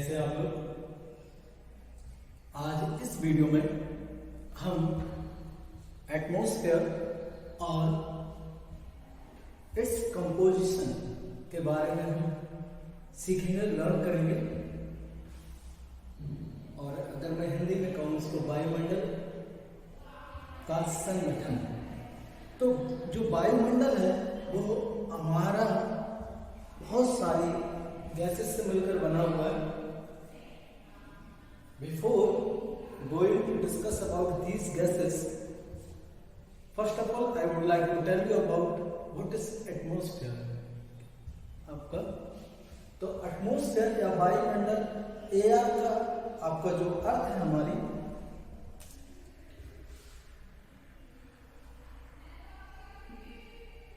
कैसे आप लोग। आज इस वीडियो में हम एटमॉस्फेयर और इट्स कंपोजिशन के बारे में हम सीखेंगे, लर्न करेंगे। और अगर मैं हिंदी में कहूँ इसको वायुमंडल का संगठन, तो जो वायुमंडल है वो हमारा बहुत सारी गैसेस से मिलकर बना हुआ है। Before going to discuss about these gases, first of all I would like to tell you about what is atmosphere. आपका तो एटमॉस्फेयर या वायुमंडल एयर का आपका जो अर्थ है, हमारी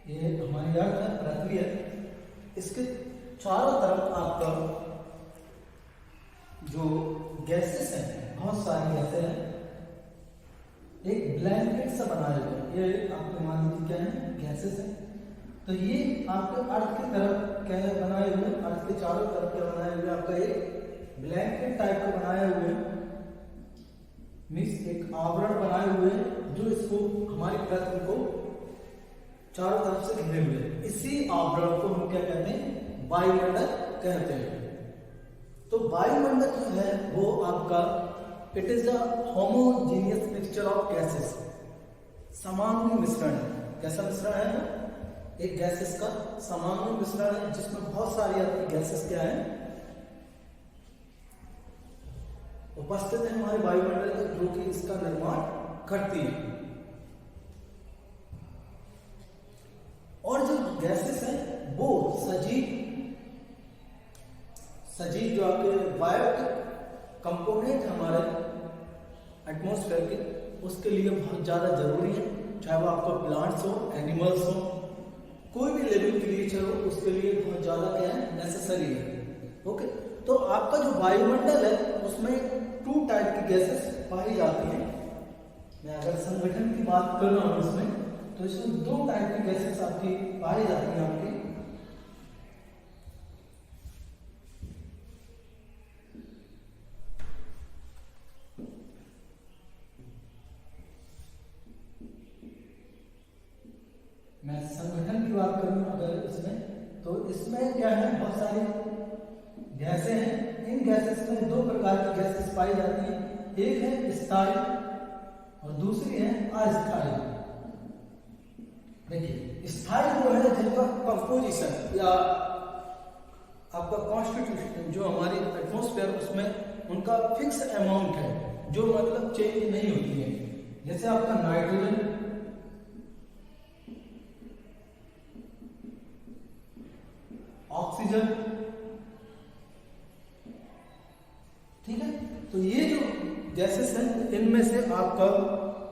ये हमारी अर्थ है, पृथ्वी है, इसके चारों तरफ आपका जो गैसेस हैं, बहुत सारी गैसेस हैं, एक ब्लैंकेट से बनाए हुए, ये आपके मान लीजिए क्या है, गैसेस हैं। तो ये आपके अर्थ की तरफ क्या है बनाए हुए, अर्थ के चारों तरफ क्या बनाए हुए, आपका एक ब्लैंकेट टाइप का बनाए हुए, मीन्स एक आवरण बनाए हुए जो इसको हमारी पृथ्वी को चारों तरफ से घिरे हुए। इसी आवरण को हम क्या कहते हैं, वायुमंडल कहते हैं। तो वायुमंडल जो है वो आपका it is a homogeneous mixture of gases, सामान्य मिश्रण है। कैसा मिश्रण है? एक गैसेस का सामान्य मिश्रण है जिसमें बहुत सारी आपकी गैसेस क्या है उपस्थित है हमारे वायुमंडल में, जो कि इसका निर्माण करती है। और जो गैसेस है वो सजीव जो आपके बायोटिक कंपोनेंट हमारे एटमॉस्फेयर के, उसके लिए बहुत ज़्यादा जरूरी है। चाहे वो आपका प्लांट्स हो, एनिमल्स हो, कोई भी लिविंग क्रिएचर हो, उसके लिए बहुत ज़्यादा क्या है, नेसेसरी है। ओके, तो आपका जो वायुमंडल है उसमें 2 टाइप की गैसेस पाई जाती हैं। मैं अगर संगठन की बात कर रहा हूँ इसमें, तो इसमें 2 टाइप की गैसेस आपकी पाई जाती हैं। आपकी मैं संगठन की बात करूं अगर इसमें, तो इसमें क्या है, बहुत सारी गैसें हैं। इन गैसेस में 2 प्रकार की गैसेस पाई जाती हैं। एक है स्थायी और दूसरी है अस्थायी। देखिए, स्थायी जो है जिनका कंपोजिशन या आपका कॉन्स्टिट्यूशन जो हमारी एटमॉस्फेयर, उसमें उनका फिक्स अमाउंट है जो मतलब चेंज नहीं होती है। जैसे आपका नाइट्रोजन, ऑक्सीजन, ठीक है। तो ये जो गैसेस हैं इनमें से आपका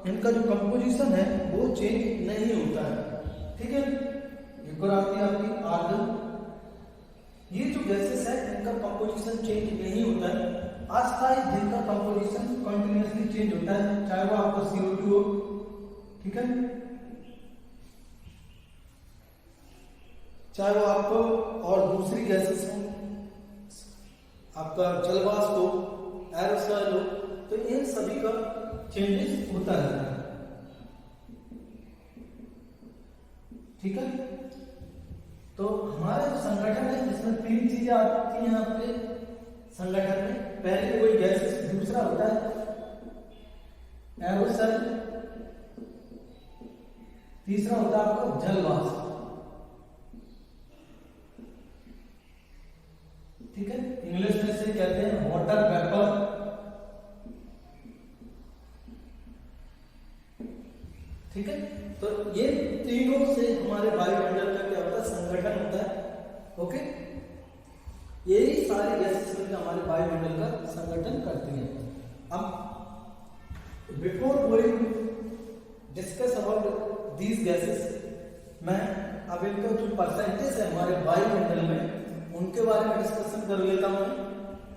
इनका जो कंपोजिशन है वो चेंज नहीं होता है, ठीक है। एक और आती है आपकी आर्गन। ये जो गैसेस है इनका कंपोजिशन चेंज नहीं होता है। अस्थायी जिनका कंपोजिशन कंटिन्यूअसली चेंज होता है, चाहे वो आपका CO2 हो, ठीक है, चाहे वो आपको और दूसरी गैसेस हो, आपका जलवाष्प हो, एरोसॉल हो, तो इन सभी का चेंजेस होता रहता है, ठीक है। तो हमारा जो संगठन है इसमें 3 चीजें आती हैं आपके संगठन में। पहले कोई गैसेस, दूसरा होता है एरोसॉल, तीसरा होता है आपका जलवाष्प, ठीक है। इंग्लिश में से कहते हैं वाटर वेपर, ठीक है। तो ये तीनों से हमारे वायुमंडल का क्या होता है, संगठन होता है। ओके, यही सारी गैसेस मिलकर हमारे वायुमंडल का संगठन करती हैं। अब before going discuss about these gases, मैं अब इनका जो परसेंटेज है हमारे वायुमंडल में उनके बारे में डिस्कशन कर लेता हूं।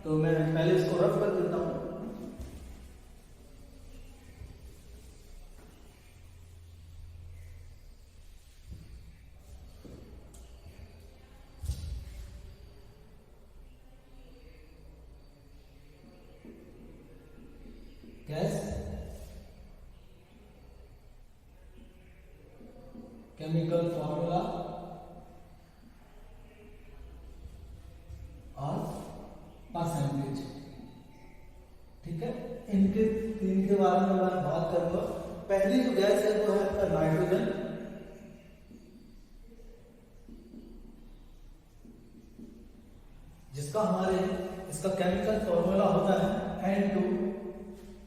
तो मैं पहले इसको रफ कर देता हूं। गैस केमिकल फॉर्मूला और परसेंटेज। ठीक है, इनके तीन के बारे में मैं बात करूंगा। पहली जो गैस है वो है आपका नाइट्रोजन, जिसका हमारे इसका केमिकल फॉर्मूला होता है N2।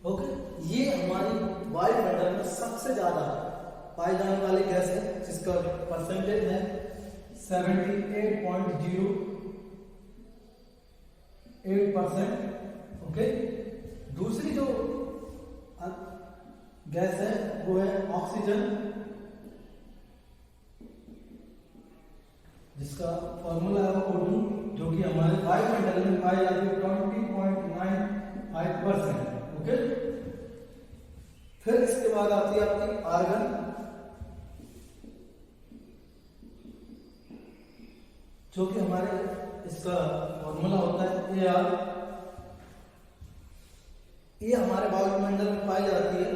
ओके, ये हमारी वायुमंडल में सबसे ज्यादा पाई जाने वाली गैस है, जिसका परसेंटेज है 78.08%। ओके, दूसरी जो गैस है वो है ऑक्सीजन, जिसका फॉर्मूला है O2, जो कि हमारे वायुमंडल में पाई जाती है 20.95%। ओके, फिर इसके बाद आती है आपकी आर्गन, जो कि हमारे इसका फॉर्मूला होता है AR। ये हमारे वायुमंडल में पाई जाती है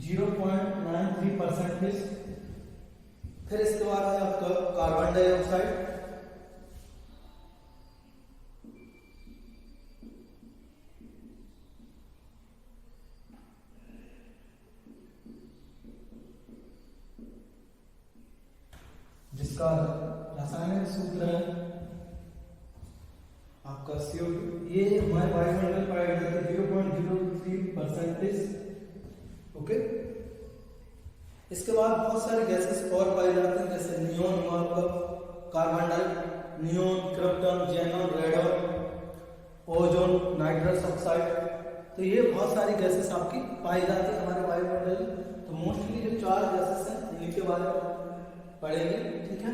0.93%। फिर इसके बाद है आपका कार्बन डाइऑक्साइड, जिसका रासायनिक सूत्र है आपका CO2। ये हमारे वायुमंडल में पाया जाता है 0.03%। ओके, इसके बाद बहुत सारे गैसेस और पाए जाते हैं, जैसे नियोन हुआ आपका, कार्बन डाई, neon, krypton, xenon, radon, ozone, nitrous oxide. तो ये बहुत सारी गैसेस आपकी पाई जाती है हमारे वायुमंडल में। तो मोस्टली जो 4 गैसेस हैं इनके बारे में पढ़ेंगे। ठीक है,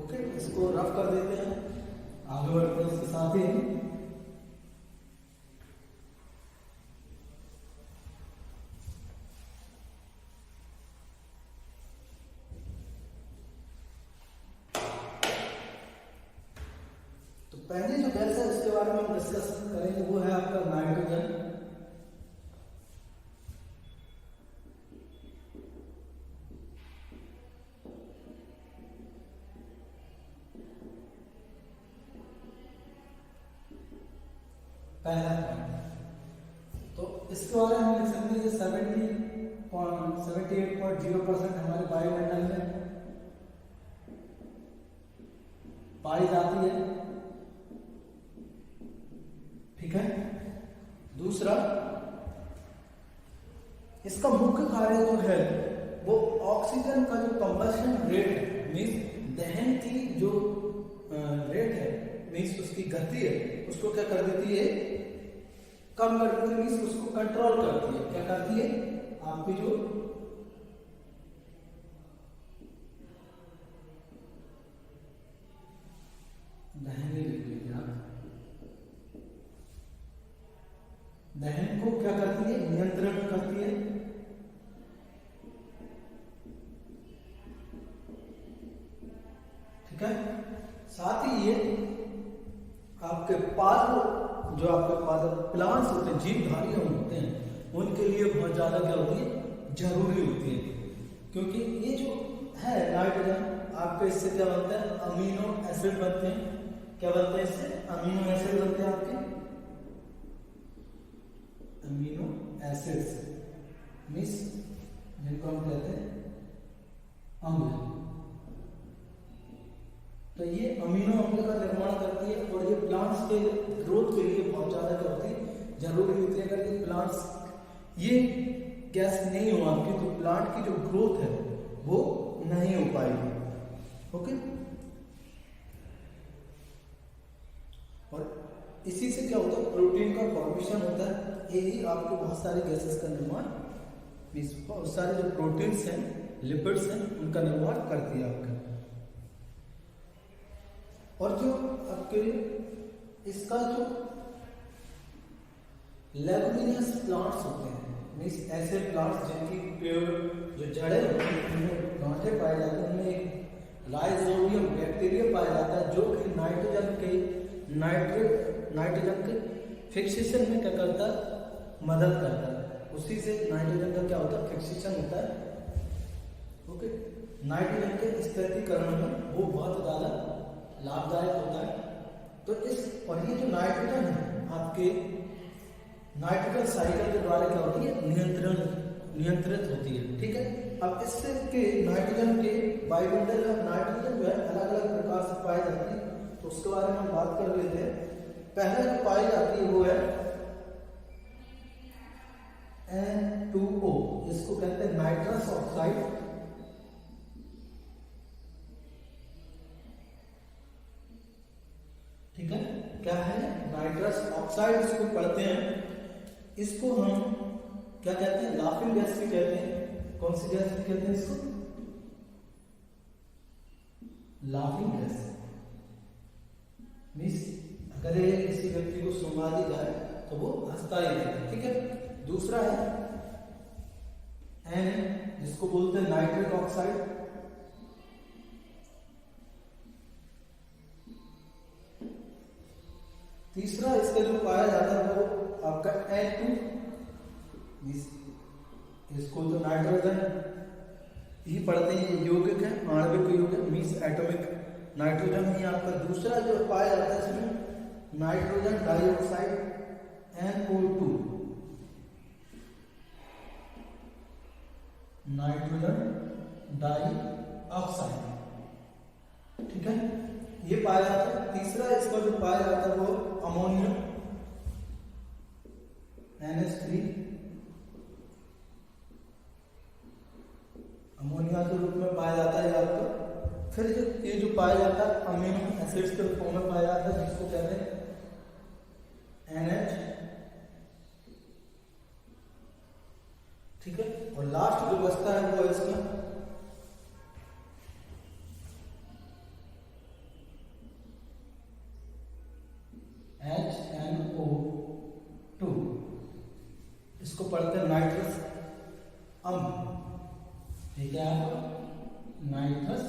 ओके, इसको रफ कर देते हैं, आगे बढ़ते हैं इसके साथ ही। तो पहली जो गैस है उसके बारे में हम डिस्कस करेंगे, वो है आपका नाइट्रोजन। पहला तो इसके बारे में हम लिख सकते हैं 78.0% हमारे वायुमंडल में पाई जाती है। ठीक है, दूसरा इसका मुख्य कार्य जो है वो ऑक्सीजन का जो कंबशन रेट है, मीन्स दहन की जो रेट है, मीन्स उसकी गति है, उसको क्या कर देती है, कम कर देती है, मीन्स उसको कंट्रोल करती है। क्या करती है, आपकी जो दहन को क्या करती है, नियंत्रण करती है। ठीक है, साथ ही ये आपके पादप, जो आपके पादप प्लांट्स होते हैं, जीवधारी होते हैं, उनके लिए बहुत ज्यादा क्या होती है, जरूरी होती है। क्योंकि ये जो है नाइट्रोजन आपके, इससे क्या बनता है, अमीनो एसिड बनते हैं। क्या बनते हैं, इससे अमीनो एसिड बनते हैं आपके, अमीनो एसिड्स, मीन्स जिनको हम कहते हैं अम्ल। तो ये अमीनो अम्ल का निर्माण करती है, और ये प्लांट्स के ग्रोथ के लिए बहुत ज्यादा क्या होती है, जरूरी होती है। अगर ये प्लांट्स, ये गैस नहीं हो आपकी, तो प्लांट की जो ग्रोथ है वो नहीं हो पाएगी। ओके, और इसी से क्या होता है, प्रोटीन का फॉर्मेशन होता है। यही आपको बहुत सारे गैसेस का निर्माण, बहुत सारे जो प्रोटीन्स हैं, लिपिड्स हैं, उनका निर्माण करती है आपका। और जो आपके इसका जो लेगुमिनस प्लांट्स होते हैं, मीन्स ऐसे प्लांट्स जिनकी पेड़ जो जड़ें होती हैं, उनमें गांठे पाए जाते हैं, उनमें एक राइजोबियम बैक्टीरिया पाया जाता है, जो कि नाइट्रोजन के फिक्सेशन में क्या करता है, मदद करता है। उसी से नाइट्रोजन का क्या होता है, फिक्सेशन होता है। ओके, नाइट्रोजन के स्थिरीकरण में वो बहुत ज़्यादा लाभदायक होता है। तो इस और ये जो नाइट्रोजन है आपके नाइट्रोजन साइकिल के द्वारा क्या होती है, नियंत्रित होती है। ठीक है, अब इससे के नाइट्रोजन के वायुमंडल में नाइट्रोजन जो है अलग अलग प्रकार से पाई जाती है, तो उसके बारे में हम बात कर लेते हैं। पहले जो पाई जाती है वो है N2O, इसको कहते हैं नाइट्रस ऑक्साइड। ठीक है, क्या है, नाइट्रस ऑक्साइड इसको पढ़ते हैं। इसको हम क्या कहते हैं, लाफिंग गैस भी कहते हैं। कौन सी गैस भी कहते हैं इसको, लाफिंग गैस। मीन्स अगर ये किसी व्यक्ति को सुंघा दी जाए तो वो हंसता ही रहता है। ठीक है, दूसरा है N, जिसको बोलते हैं नाइट्रिक ऑक्साइड। तीसरा इसका जो पाया जाता है वो आपका N2, इसको तो नाइट्रोजन ही पढ़ते हैं, यौगिक है, आणविक यौगिक मीन्स एटॉमिक नाइट्रोजन ही आपका। दूसरा जो पाया जाता है इसमें nitrogen dioxide NO2, nitrogen dioxide. ठीक है, ये पाया जाता है। तीसरा इसका जो पाया जाता है वो अमोनियम NH3, अमोनिया के रूप में पाया जाता है आपका। फिर ये जो पाया जाता है अमीनो एसिड्स के फॉर्म में पाया जाता है, जिसको कहते हैं NH। ठीक है, और लास्ट जो बचता है वो है इसका HNO2, इसको पढ़ते हैं नाइट्रस अम्ल। ठीक है, नाइट्रस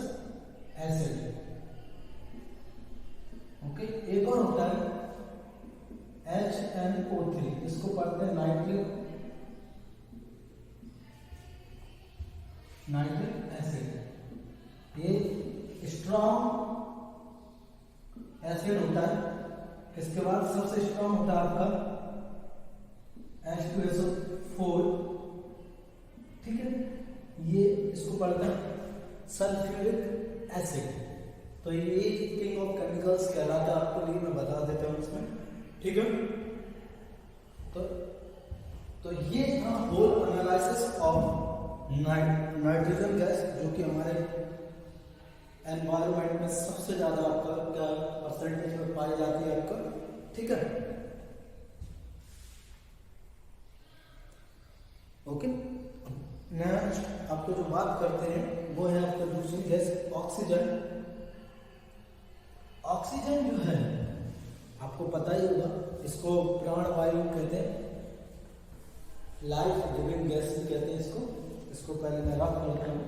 एसिड। ओके, एक और होता है HNO3, इसको पढ़ते हैं नाइट्रिक एसिड। ये स्ट्रॉन्ग एसिड होता है। इसके बाद सबसे स्ट्रॉन्ग होता है आपका H2SO4। ठीक है, ये इसको पढ़ते हैं सल्फ्यूरिक एसिड। तो ये किंग ऑफ केमिकल्स कहलाता है, आपको लिए मैं बता देता हूँ इसमें। ठीक है, तो ये था whole analysis of nitrogen gas, जो कि हमारे एनवायरनमेंट में सबसे ज्यादा आपका क्या परसेंटेज में पाई जाती है आपका। ठीक है, ओके। नेक्स्ट आपको जो बात करते हैं वो है आपका दूसरी गैस ऑक्सीजन। ऑक्सीजन जो है आपको पता ही होगा, इसको प्राणवायु कहते हैं, लाइफ गिविंग गैस भी कहते हैं इसको पहले मैं रख लेता हूँ।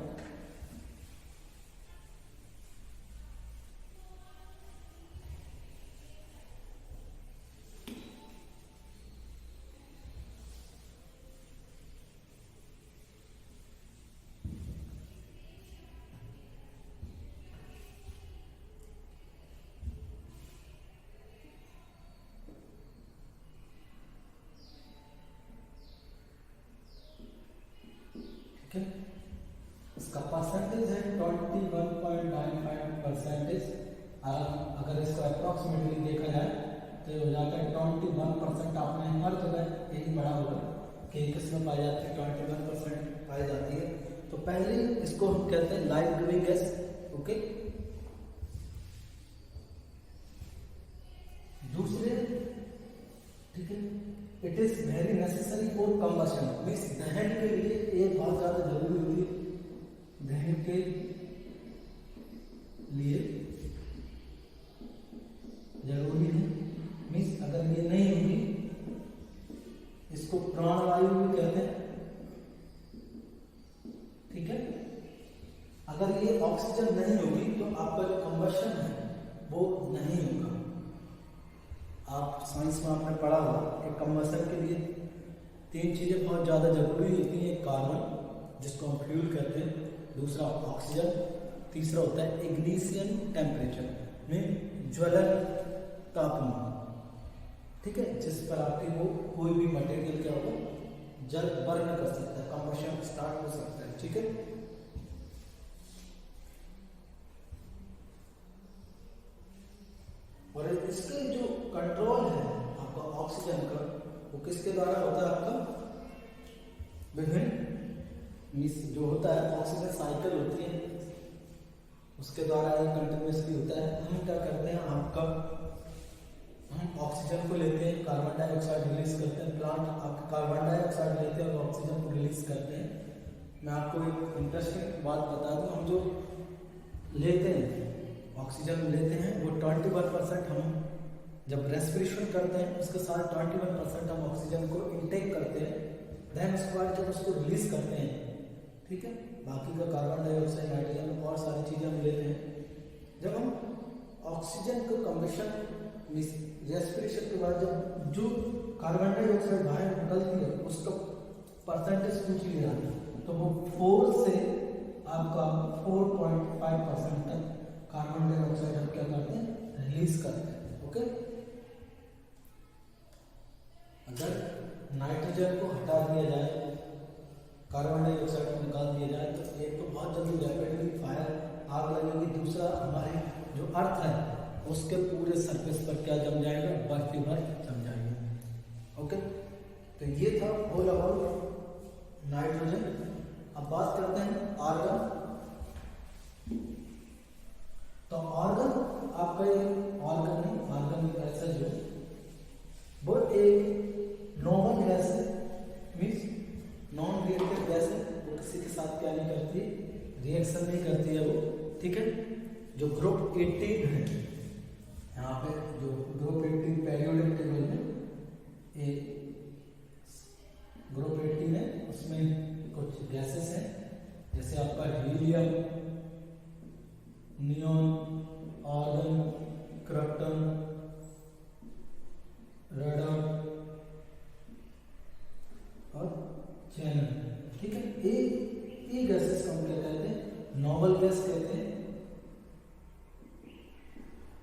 इसका परसेंटेज है 21.95%। अगर इसको अप्रॉक्सीमेटली देखा जाए तो ये हो जाता है 21%। आपने हर जगह यही पढ़ा होगा कि किसमें पाई जाती है, 21% पाई जाती है। तो पहले इसको हम कहते हैं लाइफ गिविंग गैस। ओके, दूसरे, ठीक है, it is very necessary for combustion, means दहन के लिए ये बहुत ज्यादा जरूरी होती है। दहन के लिए जरूरी है, मीन्स अगर ये नहीं होगी, इसको प्राणवायु भी कहते हैं। ठीक है, अगर ये ऑक्सीजन नहीं होगी तो आपका जो कंबशन है वो नहीं होगा। आप साइंस में आपने पढ़ा होगा, एक कंबशन के लिए 3 चीज़ें बहुत ज़्यादा जरूरी होती हैं। कार्बन जिसको हम फ्यूल कहते हैं, दूसरा ऑक्सीजन, तीसरा होता है इग्निशन टेम्परेचर में ज्वलन तापमान। ठीक है, जिस पर आपके वो कोई भी मटेरियल क्या होगा, जल बर्न कर सकता है, कंबशन स्टार्ट हो सकता है। ठीक है, और इसके जो कंट्रोल है आपका ऑक्सीजन का, वो किसके द्वारा होता है, आपका विभिन्न जो होता है ऑक्सीजन साइकिल होती है, उसके द्वारा ये कंटिन्यूसली होता है। हम क्या करते हैं, हम ऑक्सीजन को लेते हैं, कार्बन डाइऑक्साइड रिलीज करते हैं। प्लांट आपके कार्बन डाइऑक्साइड लेते हैं और ऑक्सीजन को रिलीज करते हैं। मैं आपको एक इंटरेस्टिंग बात बता दूं, हम जो लेते हैं ऑक्सीजन लेते हैं वो 21% हम जब रेस्पिरेशन करते हैं उसके साथ 21% हम ऑक्सीजन को इनटेक करते हैं। देन उसके बाद जब उसको रिलीज करते हैं, ठीक है, बाकी का कार्बन डाइऑक्साइड, नाइट्रोजन और सारी चीज़ें हम लेते हैं। जब हम ऑक्सीजन को कंबशन रेस्पिरेशन के बाद जब जो कार्बन डाइऑक्साइड बाहर निकलती है उसका परसेंटेज पूछ लिया तो वो 4 से आपका 4.5% तक कार्बन डाइऑक्साइड हम क्या करते हैं, रिलीज करते हैं। ओके, अगर नाइट्रोजन को हटा दिया जाए, कार्बन डाइऑक्साइड को निकाल दिया जाए तो एक तो बहुत जल्दी रैपिडली फायर आग लगेगी, दूसरा हमारे जो अर्थ है उसके पूरे सरफेस पर क्या जम जाएगा, बर्फ ही बर्फ जम जाएगी। ओके, तो ये था ऑल अबाउट नाइट्रोजन। अब बात करते हैं आर्गन। तो ऑर्गन आपका एक ऑर्गन है, ऑर्गन एक ऐसा जो वो एक नॉन गैस है, मीन्स नॉन रिएक्टिव गैस है, वो किसी के साथ क्या नहीं करती, रिएक्शन नहीं करती है वो। ठीक है, जो ग्रुप 18 है, यहाँ पे जो ग्रुप 18 पेरियोडिक टेबल में एक ग्रुप 18 है, उसमें कुछ गैसेस हैं जैसे आपका helium, neon, argon, krypton, radon और चैनल। ठीक है, ये गैसेस को हम क्या कहते हैं, नोबल गैस कहते हैं।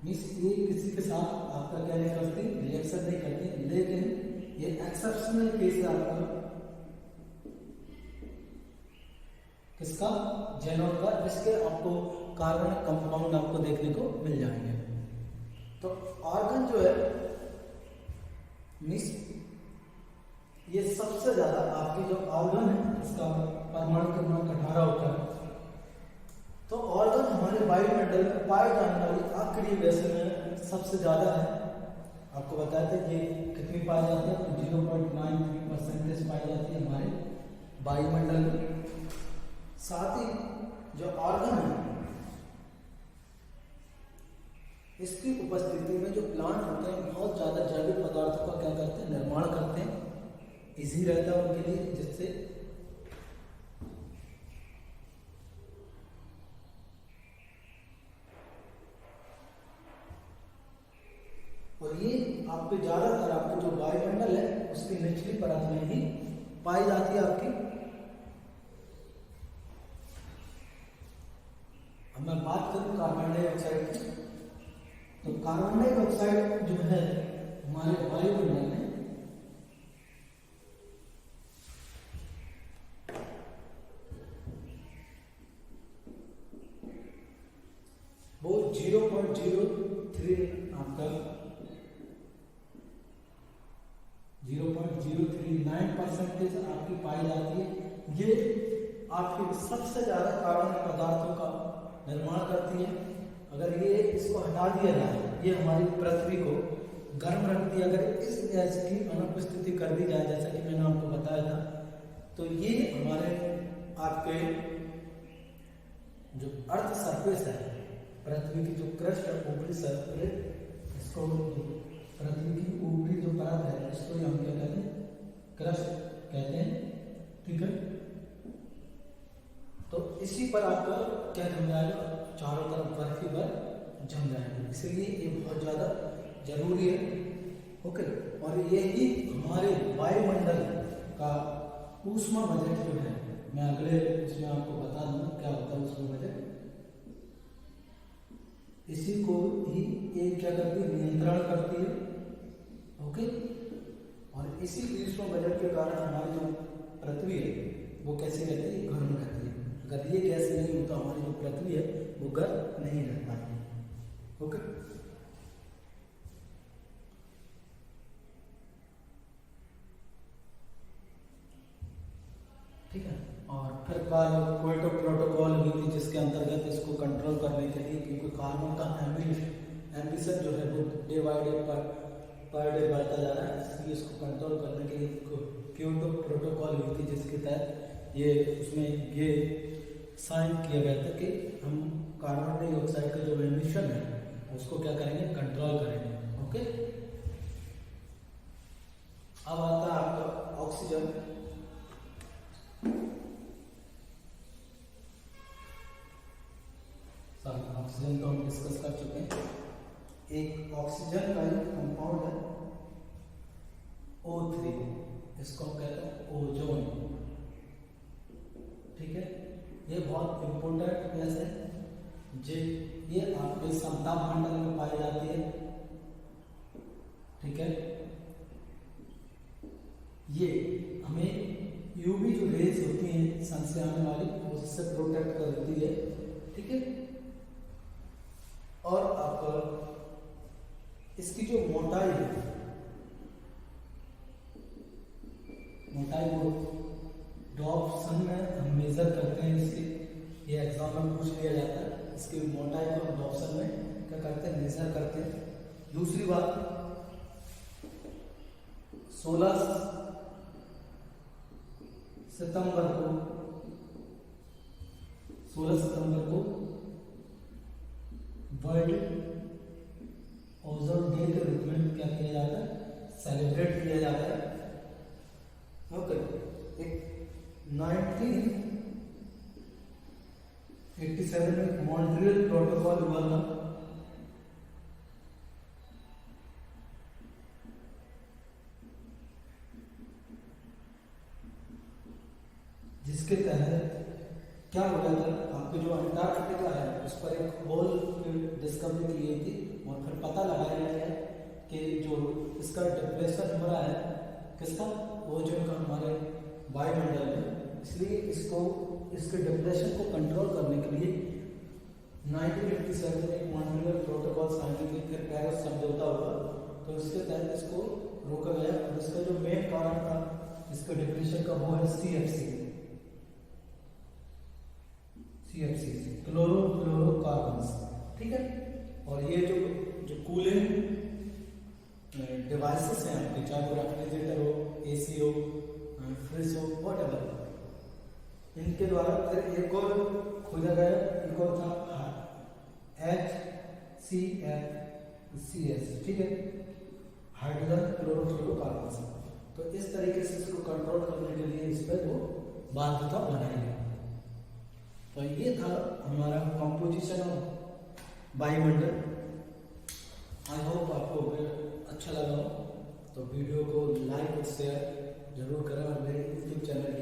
मीन्स ये किसी के साथ आपका क्या नहीं करती, रिएक्शन नहीं करती, लेकिन ये एक्सेप्शनल केस है आपका किसका, जेनॉन का, जिसके आपको कार्बन कंपाउंड आपको देखने को मिल जाएंगे। तो ऑर्गन जो है मीन्स ये सबसे ज्यादा आपकी जो ऑर्गन है इसका परमाणु क्रमांक 18 होता है। तो ऑर्गन हमारे वायुमंडल में पाए जाने वाली आखिरी वैसे में सबसे ज्यादा है। आपको बताया था ये कितनी पाई जाती है, तो 0.93% पाई जाती है हमारे वायुमंडल में। साथ ही जो ऑर्गन है इसकी उपस्थिति में जो प्लांट होते हैं बहुत ज्यादा जैविक पदार्थों का क्या करते हैं, निर्माण करते हैं। इजी रहता है उनके लिए, जिससे और ये आपके ज्यादातर आपके जो वायुमंडल है उसकी निचली परत में ही पाई जाती है आपकी। अब मैं बात करूं कार्बन डाइऑक्साइड की, तो कार्बन डाइऑक्साइड जो है हमारे वायुमंडल में वो 0.03 आपका 0.039% आपकी पाई जाती है। ये आपके सबसे ज्यादा कार्बन पदार्थों का निर्माण करती है। अगर ये इसको हटा दिया जाए, ये हमारी पृथ्वी को गर्म रखती है। अगर इस गैस की अनुपस्थिति कर दी जाए, जैसा कि मैंने आपको बताया था, तो ये हमारे आपके जो अर्थ सरफेस है, पृथ्वी की जो क्रस्ट है, ऊपरी सरफेस, इसको पृथ्वी की ऊपरी जो परत है इसको हम क्या कहते हैं, क्रस्ट कहते हैं। ठीक है, तो इसी पर आपका क्या जम जाएगा, चारों तरफ बर्फ ही बर्फ जम जाएगी। इसलिए ये बहुत ज़्यादा जरूरी है ओके। और यही हमारे वायुमंडल का ऊष्मा बजट जो है, मैं अगले उसमें आपको बता दूंगा क्या होता है ऊष्मा बजट। इसी को ही ये क्या करती है, नियंत्रण करती है। ओके। और इसी ऊष्मा बजट के कारण हमारी जो पृथ्वी है वो कैसी रहती है, गर्म रहती है। अगर ये गैस नहीं होता हमारी जो पृथ्वी है वो गर्म नहीं रह पाती। ओके। ठीक है। और फिर क्योटो प्रोटोकॉल हुई थी जिसके अंतर्गत इसको कंट्रोल करने के लिए, क्योंकि कार्बन का एम्बिशन जो है वो day by day per day बढ़ता जा रहा है, इसलिए इसको कंट्रोल करने के लिए क्योटो प्रोटोकॉल हुई थी जिसके तहत ये उसमें ये साइन किया गया था कि हम कार्बन डाइऑक्साइड का जो एमिशन है उसको क्या करेंगे, कंट्रोल करेंगे। ओके। अब आता है आपका ऑक्सीजन। ऑक्सीजन तो हम डिस्कस कर चुके हैं। एक ऑक्सीजन का ही कंपाउंड है O3, इसको हम कहते हैं ओजोन। ठीक है। ये बहुत इंपॉर्टेंट गैस है, ये आपके समताप मंडल में पाई जाती है। ठीक है। ये हमें यूवी जो रेज होती हैं सन से आने वाली, उससे प्रोटेक्ट करती है। ठीक है। और आपका इसकी जो मोटाई है, मोटाई वो डॉप्सन में हम मेजर करते हैं इसकी, ये एग्जाम में पूछ लिया जाता है। इसकी मोटाई को हम डॉप्सन में क्या करते हैं, मेजर करते हैं। दूसरी बात, 16 सितंबर को वर्ल्ड ओजोन डे के रूप में क्या किया जाता है, सेलिब्रेट किया जाता है। ओके। एक 1987 में मॉन्ट्रियल प्रोटोकॉल हुआ था, जिसके तहत क्या हो रहा था, आपके जो अंटार्कटिका है उस पर एक होल डिस्कवरी की गई थी और फिर पता लगाया गया है कि जो इसका डिप्रेशन हो रहा है किसका, ओजोन का, हमारे वायुमंडल में। इसलिए इसके डिप्रेशन को कंट्रोल करने के लिए 1987 में मॉन्ट्रियल प्रोटोकॉल साइन की, फिर पेरिस समझौता हुआ, तो इसके तहत इसको रोका गया। और इसका जो मेन कारण था इसके डिप्रेशन का वो है CFC, क्लोरोफ्लोरोकार्बन्स। ठीक है। और ये जो कूलिंग डिवाइसेस हैं आपके, चाहे वो रेफ्रिजरेटर हो, AC हो, फ्रिज हो, व्हाटएवर, इनके द्वारा फिर एक और खोजा गया, एक और था HCFCs। ठीक है, हाइड्रोजन क्लोरोफ्लोरोकार्बन्स। तो इस तरीके से इसको कंट्रोल करने के लिए इस पर वो बाध्यता बनाई गई। तो ये था हमारा कंपोजिशन ऑफ वायुमंडल। आई होप आपको अच्छा लगा हो, तो वीडियो को लाइक और शेयर जरूर करें और मेरे यूट्यूब चैनल